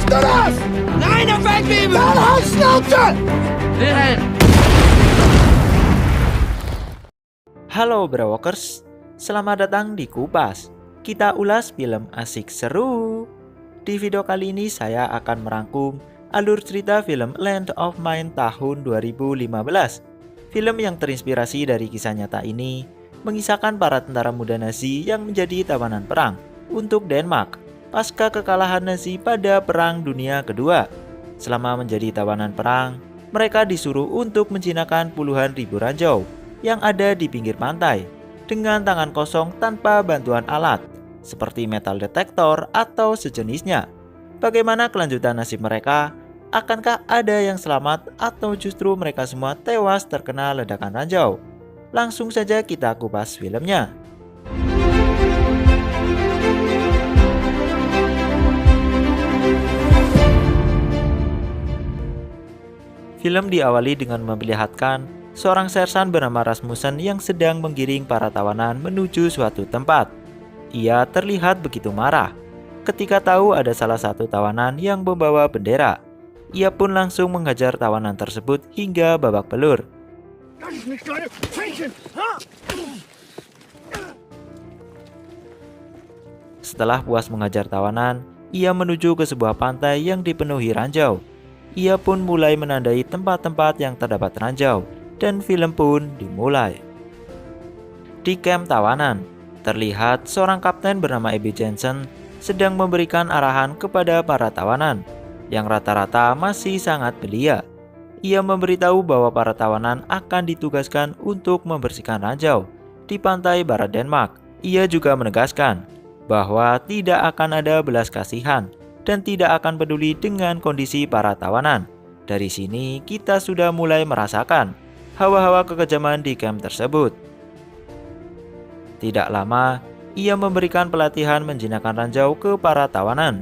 du das? Nein, er wegbeben! Dann halt Schnauze! Wilhelm! Halo Brewokers, selamat datang di Kupas. Kita ulas film asik seru. Di video kali ini saya akan merangkum alur cerita film Land of Mine tahun 2015. Film yang terinspirasi dari kisah nyata ini mengisahkan para tentara muda Nazi yang menjadi tawanan perang untuk Denmark pasca kekalahan Nazi pada Perang Dunia Kedua. Selama menjadi tawanan perang, mereka disuruh untuk menjinakkan puluhan ribu ranjau yang ada di pinggir pantai dengan tangan kosong tanpa bantuan alat seperti metal detektor atau sejenisnya. Bagaimana kelanjutan nasib mereka? Akankah ada yang selamat atau justru mereka semua tewas terkena ledakan ranjau? Langsung saja kita kupas filmnya. Film diawali dengan memperlihatkan seorang sersan bernama Rasmussen yang sedang menggiring para tawanan menuju suatu tempat. Ia terlihat begitu marah ketika tahu ada salah satu tawanan yang membawa bendera. Ia pun langsung menghajar tawanan tersebut hingga babak belur. Setelah puas menghajar tawanan, ia menuju ke sebuah pantai yang dipenuhi ranjau. Ia pun mulai menandai tempat-tempat yang terdapat ranjau, dan film pun dimulai. Di kamp tawanan, terlihat seorang kapten bernama Ebbe Jensen sedang memberikan arahan kepada para tawanan yang rata-rata masih sangat belia. Ia memberitahu bahwa para tawanan akan ditugaskan untuk membersihkan ranjau di pantai barat Denmark. Ia juga menegaskan bahwa tidak akan ada belas kasihan dan tidak akan peduli dengan kondisi para tawanan. Dari sini kita sudah mulai merasakan hawa-hawa kekejaman di kamp tersebut. Tidak lama, ia memberikan pelatihan menjinakkan ranjau ke para tawanan.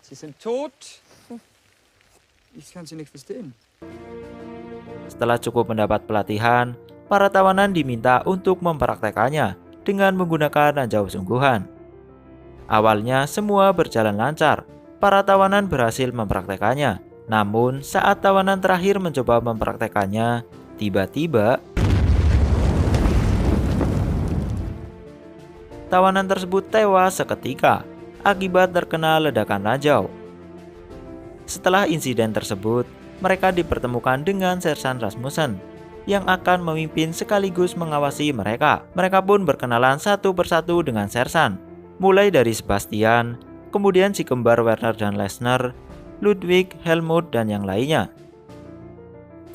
Sie sind tot. Ich kann Sie nicht verstehen. Setelah cukup mendapat pelatihan, para tawanan diminta untuk mempraktekannya dengan menggunakan ranjau sungguhan. Awalnya semua berjalan lancar, para tawanan berhasil mempraktekannya. Namun saat tawanan terakhir mencoba mempraktekannya, tiba-tiba tawanan tersebut tewas seketika akibat terkena ledakan ranjau. Setelah insiden tersebut, mereka dipertemukan dengan Sersan Rasmussen yang akan memimpin sekaligus mengawasi mereka. Mereka pun berkenalan satu persatu dengan Sersan, mulai dari Sebastian, kemudian si kembar Werner dan Lesnar, Ludwig, Helmut, dan yang lainnya.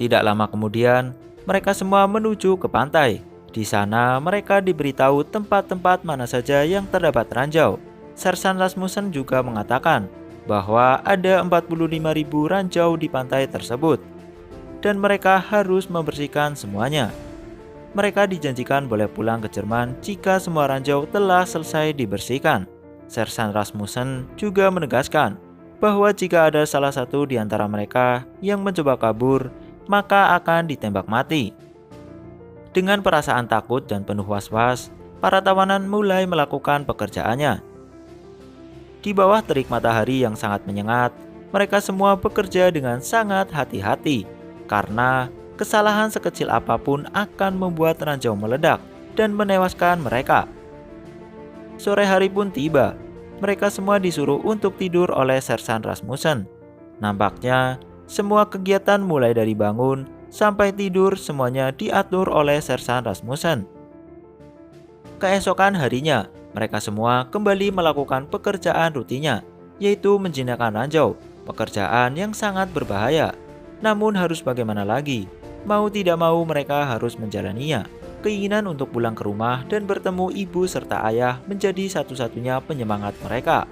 Tidak lama kemudian, mereka semua menuju ke pantai. Di sana mereka diberitahu tempat-tempat mana saja yang terdapat ranjau. Sersan Rasmussen juga mengatakan bahwa ada 45.000 ranjau di pantai tersebut dan mereka harus membersihkan semuanya. Mereka dijanjikan boleh pulang ke Jerman jika semua ranjau telah selesai dibersihkan. Sersan Rasmussen juga menegaskan bahwa jika ada salah satu di antara mereka yang mencoba kabur, maka akan ditembak mati. Dengan perasaan takut dan penuh was-was, para tawanan mulai melakukan pekerjaannya. Di bawah terik matahari yang sangat menyengat, mereka semua bekerja dengan sangat hati-hati karena kesalahan sekecil apapun akan membuat ranjau meledak dan menewaskan mereka. Sore hari pun tiba. Mereka semua disuruh untuk tidur oleh Sersan Rasmussen. Nampaknya semua kegiatan mulai dari bangun sampai tidur semuanya diatur oleh Sersan Rasmussen. Keesokan harinya, mereka semua kembali melakukan pekerjaan rutinnya, yaitu menjinakkan ranjau, pekerjaan yang sangat berbahaya. Namun harus bagaimana lagi? Mau tidak mau mereka harus menjalaninya. Keinginan untuk pulang ke rumah dan bertemu ibu serta ayah menjadi satu-satunya penyemangat mereka.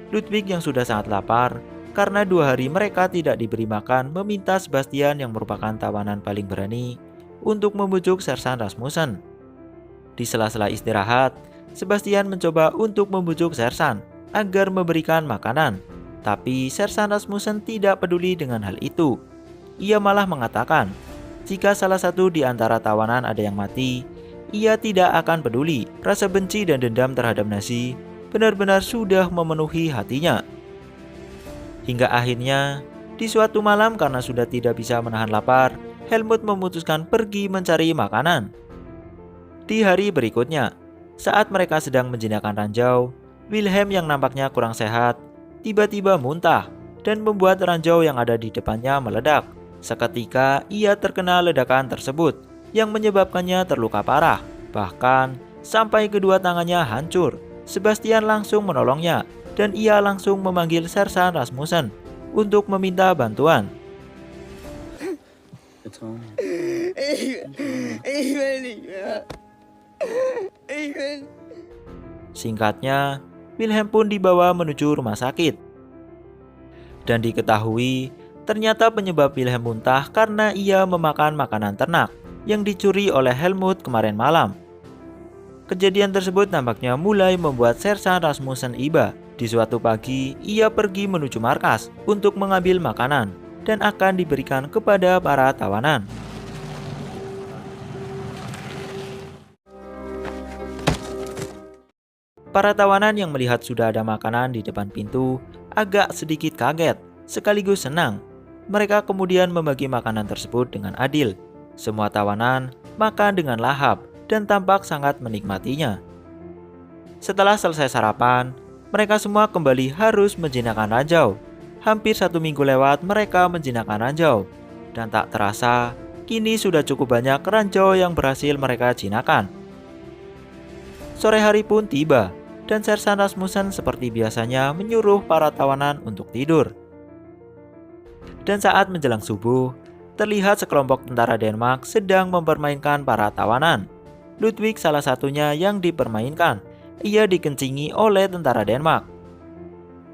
Ludwig yang sudah sangat lapar karena 2 hari mereka tidak diberi makan meminta Sebastian yang merupakan tawanan paling berani untuk membujuk Sersan Rasmussen. Di sela-sela istirahat, Sebastian mencoba untuk membujuk Sersan agar memberikan makanan. Tapi Sersan Rasmussen tidak peduli dengan hal itu. Ia malah mengatakan, jika salah satu di antara tawanan ada yang mati, ia tidak akan peduli. Rasa benci dan dendam terhadap Nazi benar-benar sudah memenuhi hatinya. Hingga akhirnya, di suatu malam karena sudah tidak bisa menahan lapar, Helmut memutuskan pergi mencari makanan. Di hari berikutnya, saat mereka sedang menjinakkan ranjau, Wilhelm yang nampaknya kurang sehat, tiba-tiba muntah dan membuat ranjau yang ada di depannya meledak. Seketika ia terkena ledakan tersebut yang menyebabkannya terluka parah, bahkan sampai kedua tangannya hancur. Sebastian langsung menolongnya dan ia langsung memanggil Sersan Rasmussen untuk meminta bantuan. Singkatnya, Wilhelm pun dibawa menuju rumah sakit. Dan diketahui, ternyata penyebab Wilhelm muntah karena ia memakan makanan ternak yang dicuri oleh Helmut kemarin malam. Kejadian tersebut nampaknya mulai membuat Sersan Rasmussen iba. Di suatu pagi, ia pergi menuju markas untuk mengambil makanan dan akan diberikan kepada para tawanan. Para tawanan yang melihat sudah ada makanan di depan pintu agak sedikit kaget, sekaligus senang. Mereka kemudian membagi makanan tersebut dengan adil. Semua tawanan makan dengan lahap dan tampak sangat menikmatinya. Setelah selesai sarapan, mereka semua kembali harus menjinakkan ranjau. Hampir 1 minggu lewat mereka menjinakkan ranjau, dan tak terasa kini sudah cukup banyak ranjau yang berhasil mereka jinakkan. Sore hari pun tiba, dan Sersan Rasmussen seperti biasanya menyuruh para tawanan untuk tidur. Dan saat menjelang subuh, terlihat sekelompok tentara Denmark sedang mempermainkan para tawanan. Ludwig salah satunya yang dipermainkan. Ia dikencingi oleh tentara Denmark.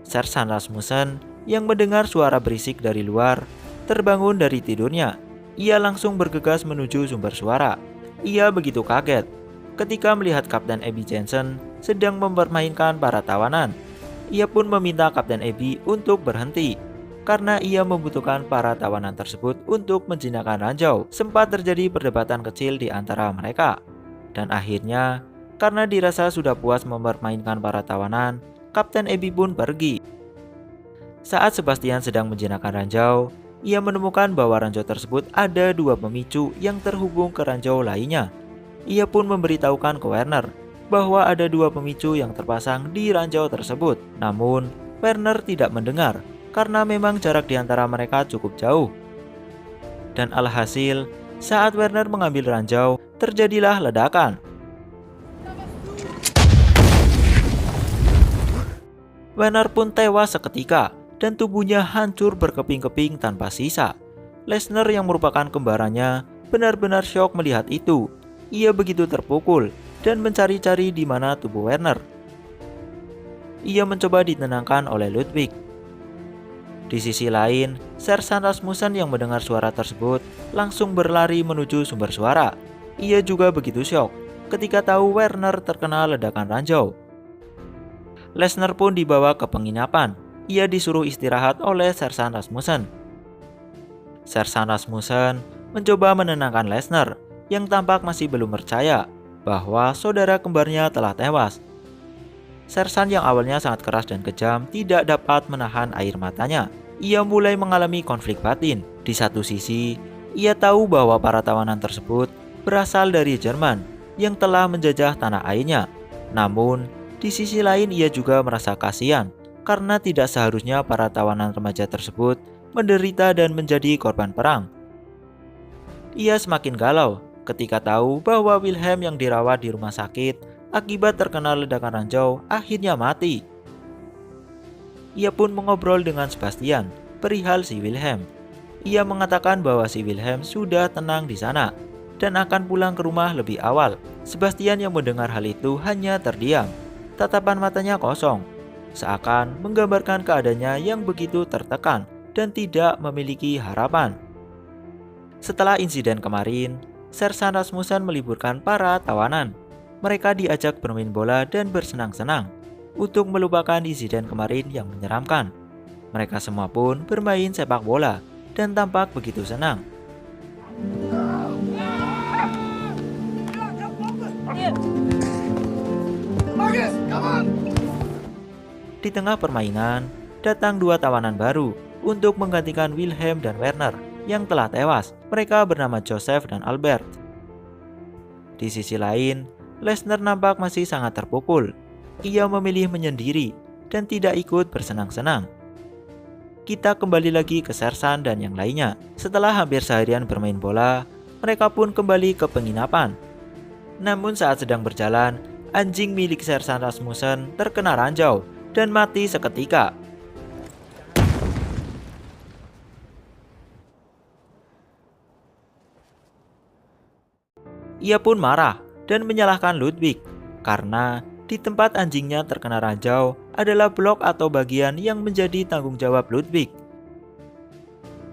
Sersan Rasmussen yang mendengar suara berisik dari luar, terbangun dari tidurnya. Ia langsung bergegas menuju sumber suara. Ia begitu kaget ketika melihat Kapten Abby Jensen sedang mempermainkan para tawanan. Ia pun meminta Kapten Abby untuk berhenti karena ia membutuhkan para tawanan tersebut untuk menjinakkan ranjau. Sempat terjadi perdebatan kecil di antara mereka. Dan akhirnya, karena dirasa sudah puas mempermainkan para tawanan, Kapten Abby pun pergi. Saat Sebastian sedang menjinakkan ranjau, ia menemukan bahwa ranjau tersebut ada 2 pemicu yang terhubung ke ranjau lainnya. Ia pun memberitahukan ke Werner bahwa ada 2 pemicu yang terpasang di ranjau tersebut. Namun, Werner tidak mendengar karena memang jarak di antara mereka cukup jauh. Dan alhasil, saat Werner mengambil ranjau, terjadilah ledakan. Werner pun tewas seketika dan tubuhnya hancur berkeping-keping tanpa sisa. Lesnar yang merupakan kembarannya benar-benar syok melihat itu. Ia begitu terpukul dan mencari-cari di mana tubuh Werner. Ia mencoba ditenangkan oleh Ludwig. Di sisi lain, Sersan Rasmussen yang mendengar suara tersebut langsung berlari menuju sumber suara. Ia juga begitu syok ketika tahu Werner terkena ledakan ranjau. Lesnar pun dibawa ke penginapan. Ia disuruh istirahat oleh Sersan Rasmussen. Sersan Rasmussen mencoba menenangkan Lesnar yang tampak masih belum percaya bahwa saudara kembarnya telah tewas. Sersan yang awalnya sangat keras dan kejam tidak dapat menahan air matanya. Ia mulai mengalami konflik batin. Di satu sisi, ia tahu bahwa para tawanan tersebut berasal dari Jerman yang telah menjajah tanah airnya. Namun, di sisi lain ia juga merasa kasihan karena tidak seharusnya para tawanan remaja tersebut menderita dan menjadi korban perang. Ia semakin galau ketika tahu bahwa Wilhelm yang dirawat di rumah sakit akibat terkena ledakan ranjau akhirnya mati. Ia pun mengobrol dengan Sebastian perihal si Wilhelm. Ia mengatakan bahwa si Wilhelm sudah tenang di sana dan akan pulang ke rumah lebih awal. Sebastian yang mendengar hal itu hanya terdiam. Tatapan matanya kosong, seakan menggambarkan keadaannya yang begitu tertekan dan tidak memiliki harapan. Setelah insiden kemarin, Sersan Rasmussen meliburkan para tawanan. Mereka diajak bermain bola dan bersenang-senang untuk melupakan insiden kemarin yang menyeramkan. Mereka semua pun bermain sepak bola dan tampak begitu senang. Marcus, come on! Di tengah permainan, datang dua tawanan baru untuk menggantikan Wilhelm dan Werner yang telah tewas. Mereka bernama Joseph dan Albert. Di sisi lain, Lesnar nampak masih sangat terpukul. Ia memilih menyendiri dan tidak ikut bersenang-senang. Kita kembali lagi ke Sersan dan yang lainnya. Setelah hampir seharian bermain bola, mereka pun kembali ke penginapan. Namun saat sedang berjalan, anjing milik Sersan Rasmussen terkena ranjau dan mati seketika. Ia pun marah dan menyalahkan Ludwig karena di tempat anjingnya terkena ranjau adalah blok atau bagian yang menjadi tanggung jawab Ludwig.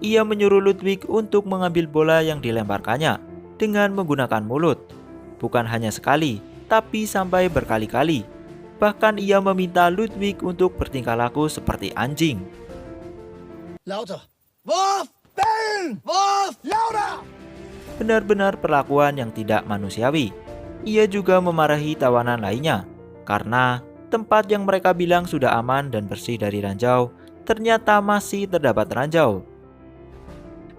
Ia menyuruh Ludwig untuk mengambil bola yang dilemparkannya dengan menggunakan mulut. Bukan hanya sekali, tapi sampai berkali-kali. Bahkan ia meminta Ludwig untuk bertingkah laku seperti anjing. Lauter. Wurf! Bellen! Wurf! Lauter! Benar-benar perlakuan yang tidak manusiawi. Ia juga memarahi tawanan lainnya karena tempat yang mereka bilang sudah aman dan bersih dari ranjau ternyata masih terdapat ranjau.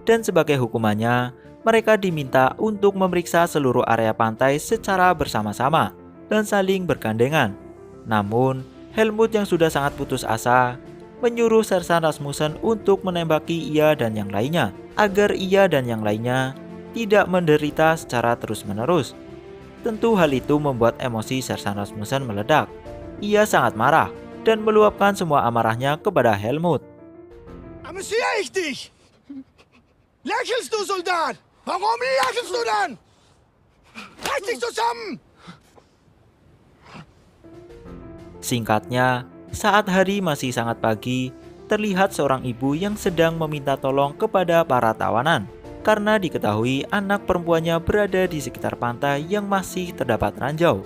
Dan sebagai hukumannya, mereka diminta untuk memeriksa seluruh area pantai secara bersama-sama dan saling bergandengan. Namun, Helmut yang sudah sangat putus asa menyuruh Sersan Rasmussen untuk menembaki ia dan yang lainnya agar ia dan yang lainnya tidak menderita secara terus-menerus. Tentu hal itu membuat emosi Sersan Rasmussen meledak. Ia sangat marah dan meluapkan semua amarahnya kepada Helmut. Amüsiere ich dich? Lächelst du, Soldat? Warum lächelst du dann? Reiß dich zusammen! Singkatnya, saat hari masih sangat pagi, terlihat seorang ibu yang sedang meminta tolong kepada para tawanan karena diketahui anak perempuannya berada di sekitar pantai yang masih terdapat ranjau.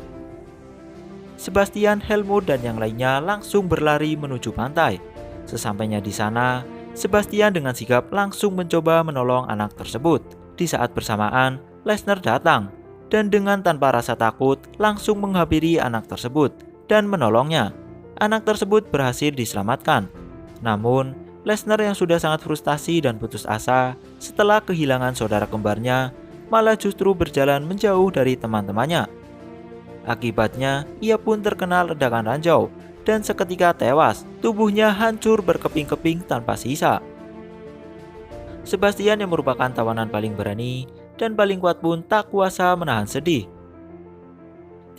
Sebastian, Helmut, dan yang lainnya langsung berlari menuju pantai. Sesampainya di sana, Sebastian dengan sigap langsung mencoba menolong anak tersebut. Di saat bersamaan, Lesnar datang dan dengan tanpa rasa takut langsung menghampiri anak tersebut dan menolongnya. Anak tersebut berhasil diselamatkan. Namun, Lesnar yang sudah sangat frustasi dan putus asa setelah kehilangan saudara kembarnya malah justru berjalan menjauh dari teman-temannya. Akibatnya, ia pun terkena ledakan ranjau dan seketika tewas. Tubuhnya hancur berkeping-keping tanpa sisa. Sebastian yang merupakan tawanan paling berani dan paling kuat pun tak kuasa menahan sedih.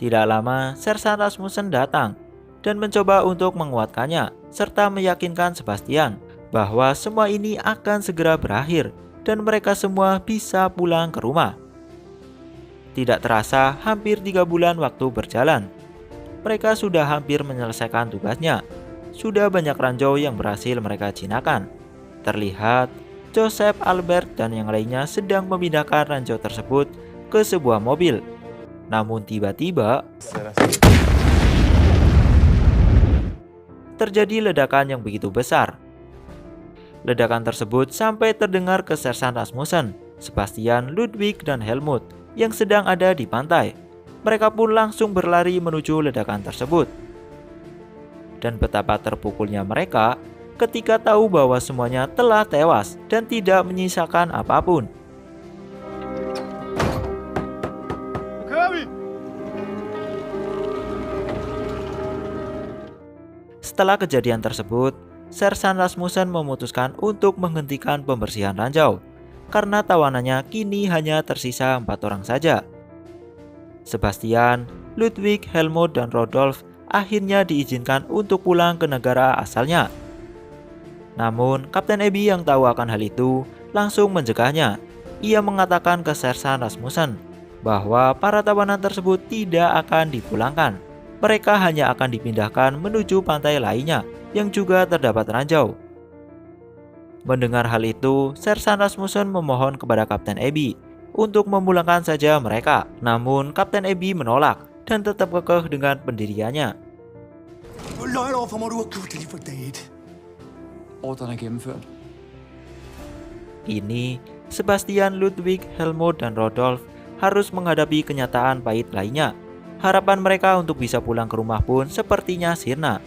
Tidak lama, Sersan Rasmussen datang dan mencoba untuk menguatkannya serta meyakinkan Sebastian bahwa semua ini akan segera berakhir dan mereka semua bisa pulang ke rumah. Tidak terasa hampir 3 bulan waktu berjalan. Mereka sudah hampir menyelesaikan tugasnya. Sudah banyak ranjau yang berhasil mereka jinakan. Terlihat Joseph, Albert, dan yang lainnya sedang memindahkan ranjau tersebut ke sebuah mobil. Namun tiba-tiba terjadi ledakan yang begitu besar. Ledakan tersebut sampai terdengar ke Sersan Rasmussen, Sebastian, Ludwig, dan Helmut yang sedang ada di pantai. Mereka pun langsung berlari menuju ledakan tersebut. Dan betapa terpukulnya mereka ketika tahu bahwa semuanya telah tewas dan tidak menyisakan apapun. Setelah kejadian tersebut, Sersan Rasmussen memutuskan untuk menghentikan pembersihan ranjau karena tawanannya kini hanya tersisa 4 orang saja. Sebastian, Ludwig, Helmut, dan Rodolf akhirnya diizinkan untuk pulang ke negara asalnya. Namun, Kapten Abby yang tahu akan hal itu langsung mencegahnya. Ia mengatakan ke Sersan Rasmussen bahwa para tawanan tersebut tidak akan dipulangkan. Mereka hanya akan dipindahkan menuju pantai lainnya yang juga terdapat ranjau. Mendengar hal itu, Sersan Rasmussen memohon kepada Kapten Abby untuk memulangkan saja mereka. Namun, Kapten Abby menolak dan tetap kekeh dengan pendiriannya. Ordren er gennemført. Ini, Sebastian, Ludwig, Helmut, dan Rodolf harus menghadapi kenyataan pahit lainnya. Harapan mereka untuk bisa pulang ke rumah pun sepertinya sirna.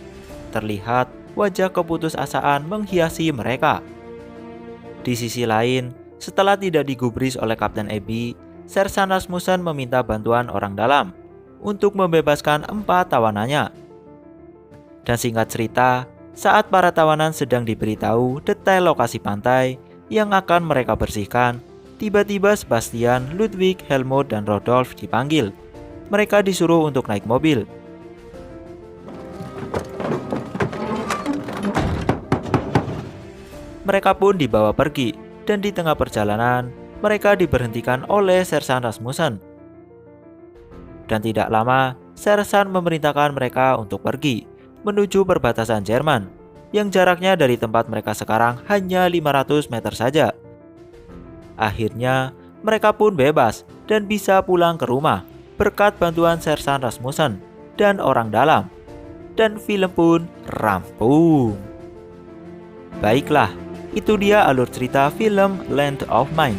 terlihat wajah keputusasaan menghiasi mereka. Di sisi lain, setelah tidak digubris oleh Kapten Abby, Sersan Rasmussen meminta bantuan orang dalam untuk membebaskan 4 tawanannya. Dan singkat cerita, saat para tawanan sedang diberitahu detail lokasi pantai yang akan mereka bersihkan, tiba-tiba Sebastian, Ludwig, Helmut, dan Rodolf dipanggil. Mereka disuruh untuk naik mobil. Mereka pun dibawa pergi, dan di tengah perjalanan, mereka diberhentikan oleh Sersan Rasmussen. Dan tidak lama, Sersan memerintahkan mereka untuk pergi menuju perbatasan Jerman, yang jaraknya dari tempat mereka sekarang hanya 500 meter saja. Akhirnya, mereka pun bebas dan bisa pulang ke rumah berkat bantuan Sersan Rasmussen dan orang dalam. Dan film pun rampung. Baiklah, itu dia alur cerita film Land of Mine.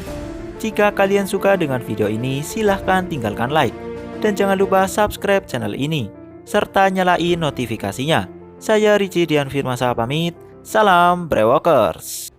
Jika kalian suka dengan video ini, silahkan tinggalkan like. Dan jangan lupa subscribe channel ini, serta nyalain notifikasinya. Saya Richie Dian Firmansyah pamit. Salam Brewokers.